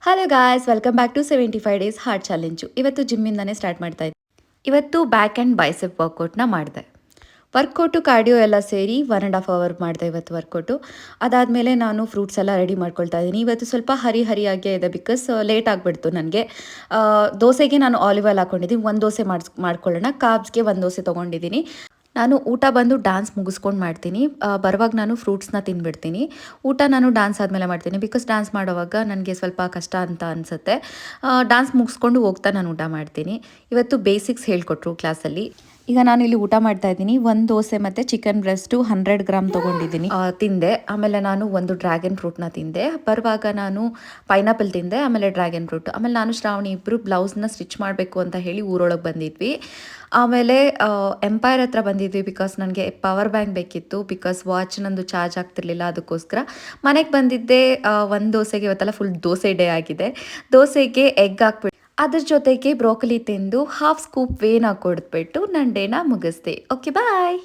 Hello guys, welcome back to 75 days hard challenge. ಇವತ್ತು ಜಿಮ್ಮಿಂದನೇ start ಮಾಡ್ತಾ ಇದ್ದೆ. ಇವತ್ತು ಬ್ಯಾಕ್ ಆ್ಯಂಡ್ ಬೈಸೆಪ್ ವರ್ಕೌಟ್ನ ಮಾಡಿದೆ. ವರ್ಕೌಟು ಕಾರ್ಡಿಯೋ ಎಲ್ಲ ಸೇರಿ 1.5 ಅವರ್ ಮಾಡಿದೆ ಇವತ್ತು ವರ್ಕೌಟು. ಅದಾದಮೇಲೆ ನಾನು ಫ್ರೂಟ್ಸ್ ಎಲ್ಲ ರೆಡಿ ಮಾಡ್ಕೊಳ್ತಾ ಇದ್ದೀನಿ. ಇವತ್ತು ಸ್ವಲ್ಪ ಹರಿಯಾಗೇ ಇದೆ ಬಿಕಾಸ್ ಲೇಟ್ ಆಗಿಬಿಡ್ತು ನನಗೆ. ದೋಸೆಗೆ ನಾನು ಆಲಿವ್ ಆಯಿಲ್ ಹಾಕ್ಕೊಂಡಿದ್ದೀನಿ. ಒಂದು ದೋಸೆ ಮಾಡ್ಕೊಳ್ಳೋಣ. ಕಾರ್ಬ್ಸ್ಗೆ ಒಂದು ದೋಸೆ ತೊಗೊಂಡಿದ್ದೀನಿ. ನಾನು ಊಟ ಬಂದು ಡ್ಯಾನ್ಸ್ ಮುಗಿಸ್ಕೊಂಡು ಮಾಡ್ತೀನಿ. ಬರುವಾಗ ನಾನು ಫ್ರೂಟ್ಸ್ನ ತಿಂದುಬಿಡ್ತೀನಿ. ಊಟ ನಾನು ಡ್ಯಾನ್ಸ್ ಆದಮೇಲೆ ಮಾಡ್ತೀನಿ ಬಿಕಾಸ್ ಡ್ಯಾನ್ಸ್ ಮಾಡೋವಾಗ ನನಗೆ ಸ್ವಲ್ಪ ಕಷ್ಟ ಅಂತ ಅನಿಸುತ್ತೆ. ಡ್ಯಾನ್ಸ್ ಮುಗಿಸ್ಕೊಂಡು ಹೋಗ್ತಾ ನಾನು ಊಟ ಮಾಡ್ತೀನಿ. ಇವತ್ತು ಬೇಸಿಕ್ಸ್ ಹೇಳ್ಕೊಟ್ರು ಕ್ಲಾಸಲ್ಲಿ. ಈಗ ನಾನು ಇಲ್ಲಿ ಊಟ ಮಾಡ್ತಾ ಇದ್ದೀನಿ. ಒಂದು ದೋಸೆ ಮತ್ತು ಚಿಕನ್ ಬ್ರೆಸ್ಟು 100 ಗ್ರಾಮ್ ತೊಗೊಂಡಿದ್ದೀನಿ, ತಿಂದೆ. ಆಮೇಲೆ ನಾನು ಒಂದು ಡ್ರ್ಯಾಗನ್ ಫ್ರೂಟ್ನ ತಿಂದೆ. ಬರುವಾಗ ನಾನು ಪೈನಾಪಲ್ ತಿಂದೆ, ಆಮೇಲೆ ಡ್ರ್ಯಾಗನ್ ಫ್ರೂಟ್. ಆಮೇಲೆ ನಾನು ಶ್ರಾವಣಿ ಇಬ್ಬರು ಬ್ಲೌಸ್ನ ಸ್ಟಿಚ್ ಮಾಡಬೇಕು ಅಂತ ಹೇಳಿ ಊರೊಳಗೆ ಬಂದಿದ್ವಿ. ಆಮೇಲೆ ಎಂಪೈರ್ ಹತ್ರ ಬಂದಿದ್ವಿ ಬಿಕಾಸ್ ನನಗೆ ಪವರ್ ಬ್ಯಾಂಕ್ ಬೇಕಿತ್ತು. ಬಿಕಾಸ್ ವಾಚ್ ನಂದು ಚಾರ್ಜ್ ಆಗ್ತಿರ್ಲಿಲ್ಲ, ಅದಕ್ಕೋಸ್ಕರ ಮನೆಗೆ ಬಂದಿದ್ದೆ. ಒಂದು ದೋಸೆಗೆ ಇವತ್ತೆಲ್ಲ ಫುಲ್ ದೋಸೆ ಡೇ ಆಗಿದೆ. ದೋಸೆಗೆ ಎಗ್ ಹಾಕ್ಬಿಟ್ಟು ಅದ್ರ ಜೊತೆಗೆ ಬ್ರೋಕಲಿ ತಿಂದು ಹಾಫ್ ಸ್ಕೂಪ್ ವೇನ ಕೊಡ್ಬಿಟ್ಟು ನನ್ನ ಡೇನ ಮುಗಿಸ್ದೆ. ಓಕೆ, ಬಾಯ್.